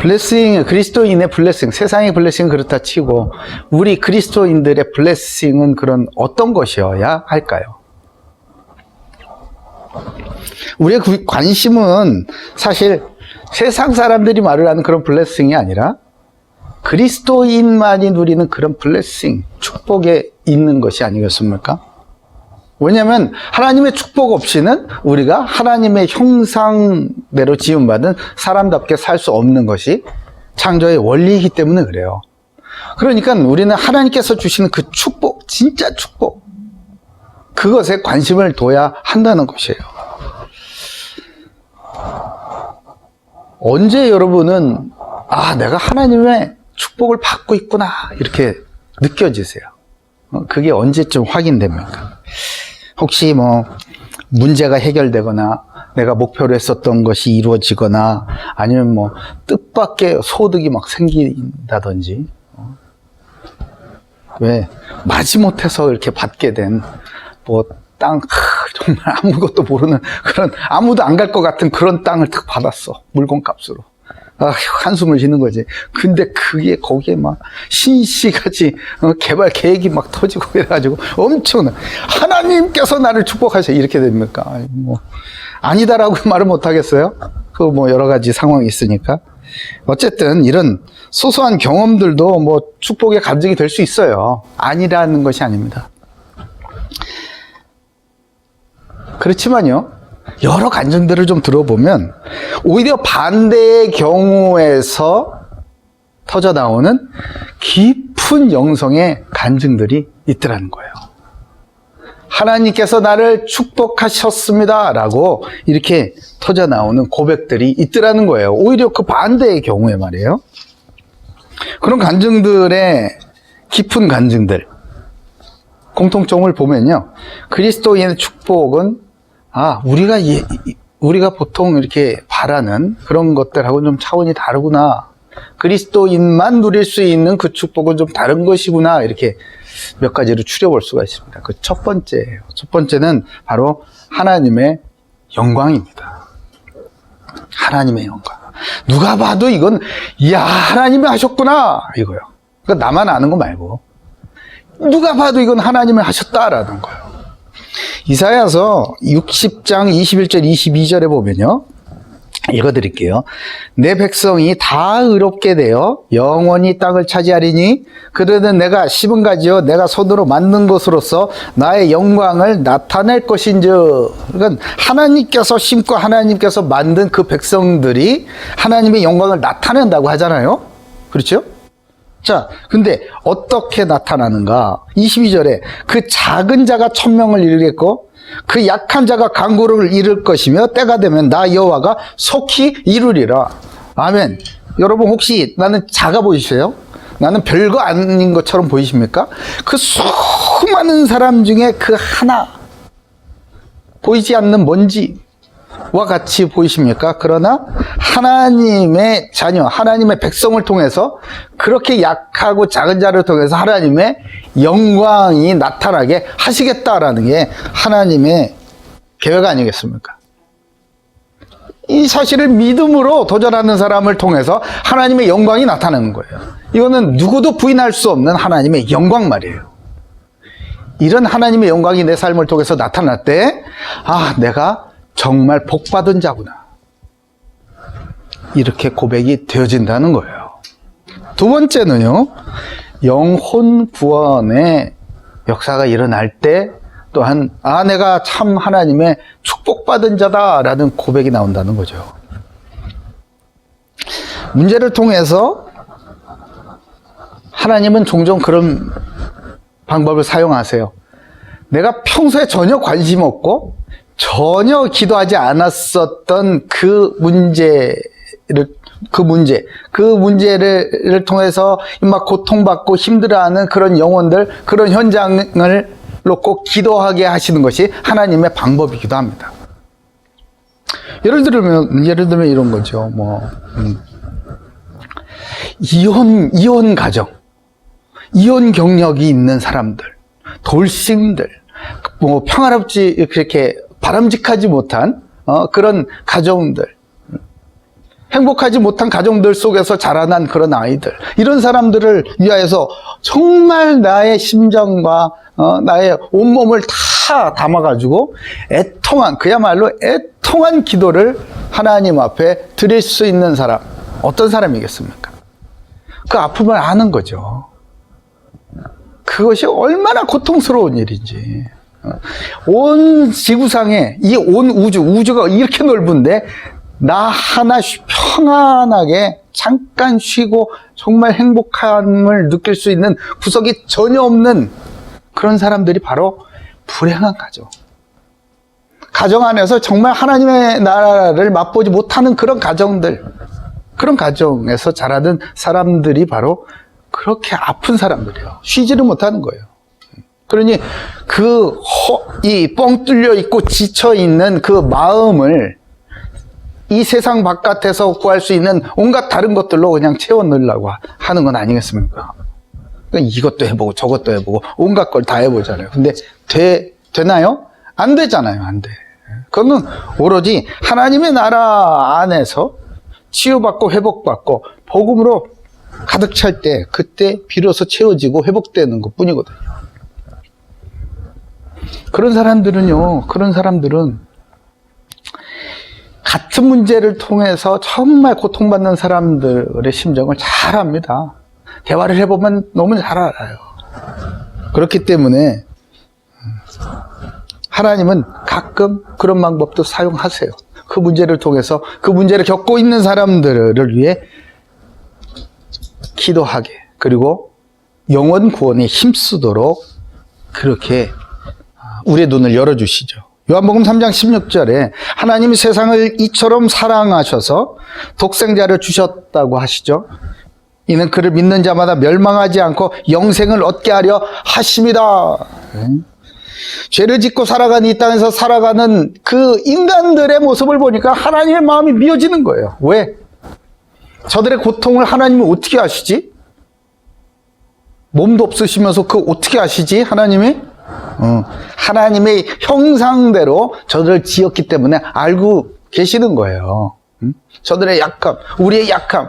블레싱, 그리스도인의 블레싱, 세상의 블레싱은 그렇다 치고 우리 그리스도인들의 블레싱은 그런 어떤 것이어야 할까요? 우리의 관심은 사실 세상 사람들이 말을 하는 그런 블레싱이 아니라 그리스도인만이 누리는 그런 블레싱, 축복에 있는 것이 아니겠습니까? 왜냐하면 하나님의 축복 없이는 우리가 하나님의 형상대로 지음받은 사람답게 살 수 없는 것이 창조의 원리이기 때문에 그래요. 그러니까 우리는 하나님께서 주시는 그 축복, 진짜 축복, 그것에 관심을 둬야 한다는 것이에요. 언제 여러분은 내가 하나님의 축복을 받고 있구나 이렇게 느껴지세요? 그게 언제쯤 확인됩니까? 혹시 문제가 해결되거나 내가 목표로 했었던 것이 이루어지거나 아니면 뜻밖의 소득이 막 생긴다든지, 왜 마지못해서 이렇게 받게 된 땅, 정말 아무것도 모르는 그런, 아무도 안 갈 것 같은 그런 땅을 딱 받았어, 물건값으로. 한숨을 쉬는 거지. 근데 그게 거기에 막 신시같이 개발 계획이 막 터지고 이래가지고 엄청나. 하나님께서 나를 축복하셔 이렇게 됩니까? 아니다라고 말을 못 하겠어요? 여러 가지 상황이 있으니까. 어쨌든 이런 소소한 경험들도 축복의 간증이 될 수 있어요. 아니라는 것이 아닙니다. 그렇지만요, 여러 간증들을 좀 들어보면 오히려 반대의 경우에서 터져 나오는 깊은 영성의 간증들이 있더라는 거예요. 하나님께서 나를 축복하셨습니다 라고 이렇게 터져 나오는 고백들이 있더라는 거예요. 오히려 그 반대의 경우에 말이에요. 그런 간증들의 깊은 간증들, 공통점을 보면요, 그리스도인의 축복은 우리가 보통 이렇게 바라는 그런 것들하고는 좀 차원이 다르구나. 그리스도인만 누릴 수 있는 그 축복은 좀 다른 것이구나. 이렇게 몇 가지로 추려볼 수가 있습니다. 그 첫 번째예요. 첫 번째는 바로 하나님의 영광입니다. 하나님의 영광. 누가 봐도 이건, 하나님이 하셨구나. 이거요. 그러니까 나만 아는 거 말고. 누가 봐도 이건 하나님이 하셨다라는 거예요. 이사야서 60장 21절 22절에 보면요, 읽어드릴게요. 내 백성이 다 의롭게 되어 영원히 땅을 차지하리니 그들은 내가 심은 가지요 내가 손으로 만든 것으로서 나의 영광을 나타낼 것인즉. 그러니까 하나님께서 심고 하나님께서 만든 그 백성들이 하나님의 영광을 나타낸다고 하잖아요. 그렇죠? 자, 근데 어떻게 나타나는가? 22절에 그 작은 자가 천명을 이루겠고 그 약한 자가 강구를 이룰 것이며 때가 되면 나 여호와가 속히 이루리라. 아멘. 여러분 혹시 나는 작아 보이세요? 나는 별거 아닌 것처럼 보이십니까? 그 수많은 사람 중에 그 하나, 보이지 않는 먼지와 같이 보이십니까? 그러나 하나님의 자녀, 하나님의 백성을 통해서 그렇게 약하고 작은 자를 통해서 하나님의 영광이 나타나게 하시겠다라는 게 하나님의 계획 아니겠습니까? 이 사실을 믿음으로 도전하는 사람을 통해서 하나님의 영광이 나타나는 거예요. 이거는 누구도 부인할 수 없는 하나님의 영광 말이에요. 이런 하나님의 영광이 내 삶을 통해서 나타날 때, 내가 정말 복받은 자구나, 이렇게 고백이 되어진다는 거예요. 두 번째는요, 영혼 구원의 역사가 일어날 때 또한 내가 참 하나님의 축복받은 자다라는 고백이 나온다는 거죠. 문제를 통해서 하나님은 종종 그런 방법을 사용하세요. 내가 평소에 전혀 관심 없고 전혀 기도하지 않았었던 그 문제를 통해서 막 고통받고 힘들어하는 그런 영혼들, 그런 현장을 놓고 기도하게 하시는 것이 하나님의 방법이기도 합니다. 예를 들면 이런 거죠. 이혼 가정, 이혼 경력이 있는 사람들, 돌싱들, 평화롭지, 그렇게 바람직하지 못한 그런 가정들, 행복하지 못한 가정들 속에서 자라난 그런 아이들, 이런 사람들을 위하여서 정말 나의 심정과 나의 온몸을 다 담아가지고 애통한, 그야말로 애통한 기도를 하나님 앞에 드릴 수 있는 사람, 어떤 사람이겠습니까? 그 아픔을 아는 거죠. 그것이 얼마나 고통스러운 일인지. 온 지구상에, 이 온 우주가 이렇게 넓은데 나 하나 평안하게 잠깐 쉬고 정말 행복함을 느낄 수 있는 구석이 전혀 없는 그런 사람들이 바로 불행한 가정. 가정 안에서 정말 하나님의 나라를 맛보지 못하는 그런 가정들, 그런 가정에서 자라는 사람들이 그렇게 아픈 사람들이에요. 쉬지를 못하는 거예요. 그러니 이 뻥 뚫려 있고 지쳐 있는 그 마음을 이 세상 바깥에서 구할 수 있는 온갖 다른 것들로 그냥 채워 넣으려고 하는 건 아니겠습니까? 이것도 해보고 저것도 해보고 온갖 걸 다 해보잖아요. 근데 되나요? 안 되잖아요. 안 돼. 그거는 오로지 하나님의 나라 안에서 치유받고 회복받고 복음으로 가득 찰 때, 그때 비로소 채워지고 회복되는 것 뿐이거든요. 그런 사람들은 같은 문제를 통해서 정말 고통받는 사람들의 심정을 잘 압니다. 대화를 해보면 너무 잘 알아요. 그렇기 때문에 하나님은 가끔 그런 방법도 사용하세요. 그 문제를 통해서 그 문제를 겪고 있는 사람들을 위해 기도하게, 그리고 영원 구원에 힘쓰도록 그렇게 우리의 눈을 열어주시죠. 요한복음 3장 16절에 하나님이 세상을 이처럼 사랑하셔서 독생자를 주셨다고 하시죠. 이는 그를 믿는 자마다 멸망하지 않고 영생을 얻게 하려 하심이다. 죄를 짓고 살아가는 이 땅에서 살아가는 그 인간들의 모습을 보니까 하나님의 마음이 미어지는 거예요. 왜? 저들의 고통을 하나님은 어떻게 아시지? 몸도 없으시면서 어떻게 아시지? 하나님이? 하나님의 형상대로 저들을 지었기 때문에 알고 계시는 거예요. 저들의 약함, 우리의 약함,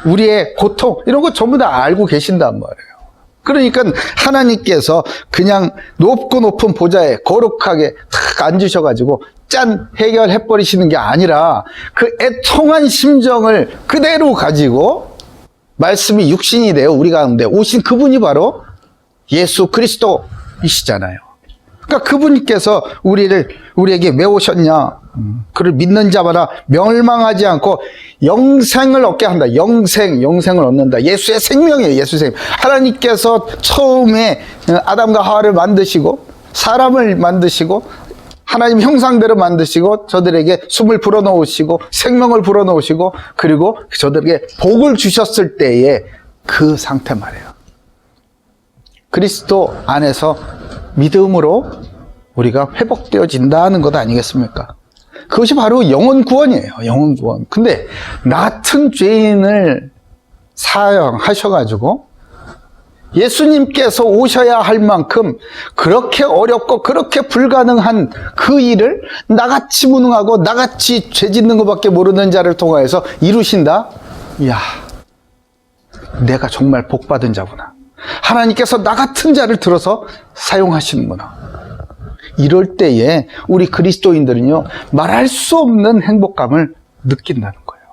우리의 고통, 이런 거 전부 다 알고 계신단 말이에요. 그러니까 하나님께서 그냥 높고 높은 보좌에 거룩하게 탁 앉으셔가지고 짠 해결해버리시는 게 아니라 그 애통한 심정을 그대로 가지고 말씀이 육신이 되어 우리 가운데 오신 그분이 바로 예수 그리스도이시잖아요. 그러니까 그분께서 우리에게 왜 오셨냐? 그를 믿는 자마다 멸망하지 않고 영생을 얻게 한다. 영생을 얻는다. 예수의 생명이에요. 예수의 생명. 하나님께서 처음에 아담과 하와를 만드시고 사람을 만드시고 하나님 형상대로 만드시고 저들에게 숨을 불어넣으시고 생명을 불어넣으시고 그리고 저들에게 복을 주셨을 때의 그 상태 말이에요. 그리스도 안에서 믿음으로 우리가 회복되어진다는 것 아니겠습니까? 그것이 바로 영혼 구원이에요. 영혼 구원. 근데 나 같은 죄인을 사용하셔가지고 예수님께서 오셔야 할 만큼 그렇게 어렵고 그렇게 불가능한 그 일을 나같이 무능하고 나같이 죄 짓는 것밖에 모르는 자를 통하여서 이루신다? 이야, 내가 정말 복받은 자구나. 하나님께서 나 같은 자를 들어서 사용하시는구나. 이럴 때에 우리 그리스도인들은요, 말할 수 없는 행복감을 느낀다는 거예요.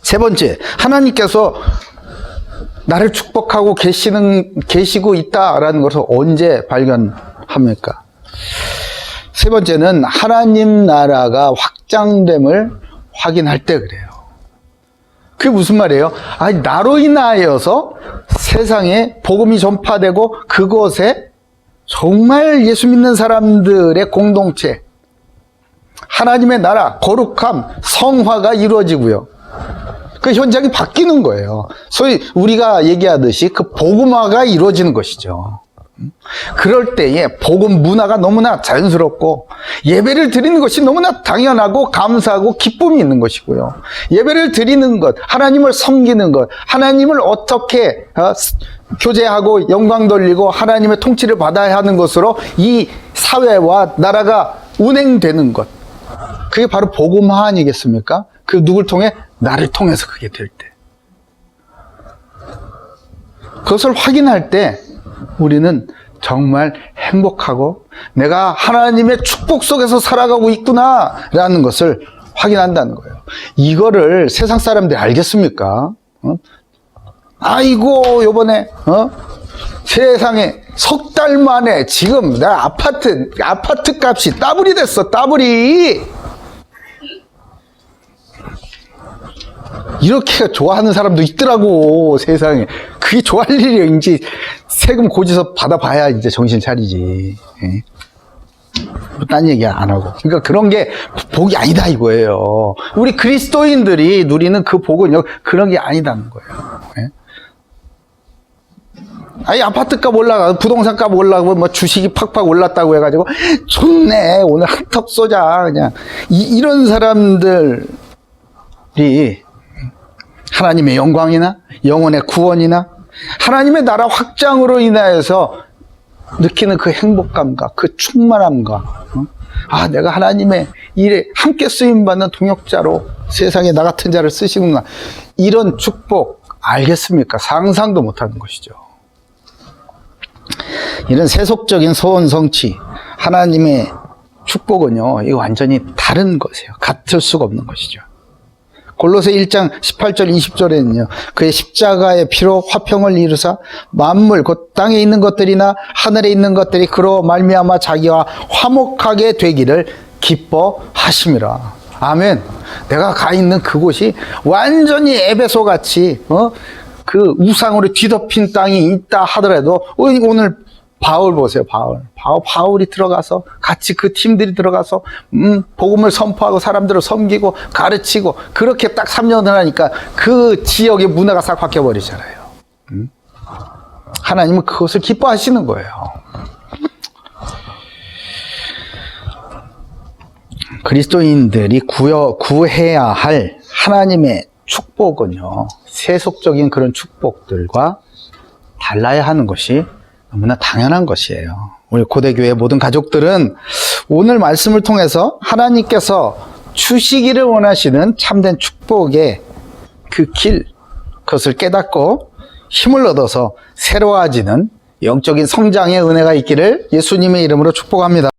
세 번째, 하나님께서 나를 축복하고 계시고 있다라는 것을 언제 발견합니까? 세 번째는 하나님 나라가 확장됨을 확인할 때 그래요. 그게 무슨 말이에요? 아니, 나로 인하여서 세상에 복음이 전파되고 그것에 정말 예수 믿는 사람들의 공동체, 하나님의 나라, 거룩함, 성화가 이루어지고요. 그 현장이 바뀌는 거예요. 소위 우리가 얘기하듯이 그 복음화가 이루어지는 것이죠. 그럴 때에 복음 문화가 너무나 자연스럽고 예배를 드리는 것이 너무나 당연하고 감사하고 기쁨이 있는 것이고요. 예배를 드리는 것, 하나님을 섬기는 것, 하나님을 어떻게 교제하고 영광 돌리고 하나님의 통치를 받아야 하는 것으로 이 사회와 나라가 운행되는 것, 그게 바로 복음화 아니겠습니까? 그 누굴 통해? 나를 통해서 그게 될 때. 그것을 확인할 때 우리는 정말 행복하고 내가 하나님의 축복 속에서 살아가고 있구나라는 것을 확인한다는 거예요. 이거를 세상 사람들이 알겠습니까? 아이고 요번에 세상에 석 달 만에 지금 나 아파트 값이 더블이 됐어. 더블이. 이렇게 좋아하는 사람도 있더라고, 세상에. 그게 좋아할 일이지. 세금 고지서 받아봐야 이제 정신 차리지. 예? 딴 얘기 안 하고. 그러니까 그런 게 복이 아니다 이거예요. 우리 그리스도인들이 누리는 그 복은 그런 게 아니다는 거예요. 예? 아니, 아파트 값 올라가, 부동산 값 올라가고, 뭐 주식이 팍팍 올랐다고 해가지고, 좋네, 오늘 한턱 쏘자, 그냥. 이런 사람들이 하나님의 영광이나, 영혼의 구원이나, 하나님의 나라 확장으로 인하여서 느끼는 그 행복감과 그 충만함과, 아, 내가 하나님의 일에 함께 쓰임받는 동역자로 세상에 나 같은 자를 쓰시구나. 이런 축복, 알겠습니까? 상상도 못하는 것이죠. 이런 세속적인 소원 성취, 하나님의 축복은요, 이거 완전히 다른 것이에요. 같을 수가 없는 것이죠. 골로새 1장 18절 20절에는요. 그의 십자가의 피로 화평을 이루사 만물 곧 땅에 있는 것들이나 하늘에 있는 것들이 그로 말미암아 자기와 화목하게 되기를 기뻐하심이라. 아멘. 내가 가 있는 그곳이 완전히 에베소 같이 그 우상으로 뒤덮인 땅이 있다 하더라도 오늘 바울 보세요. 바울이 들어가서 같이 그 팀들이 들어가서 복음을 선포하고 사람들을 섬기고 가르치고 그렇게 딱 3년을 하니까 그 지역의 문화가 싹 바뀌어버리잖아요. 하나님은 그것을 기뻐하시는 거예요. 그리스도인들이 구해야 할 하나님의 축복은요, 세속적인 그런 축복들과 달라야 하는 것이 너무나 당연한 것이에요. 우리 고대교회 모든 가족들은 오늘 말씀을 통해서 하나님께서 주시기를 원하시는 참된 축복의 그 길, 그것을 깨닫고 힘을 얻어서 새로워지는 영적인 성장의 은혜가 있기를 예수님의 이름으로 축복합니다.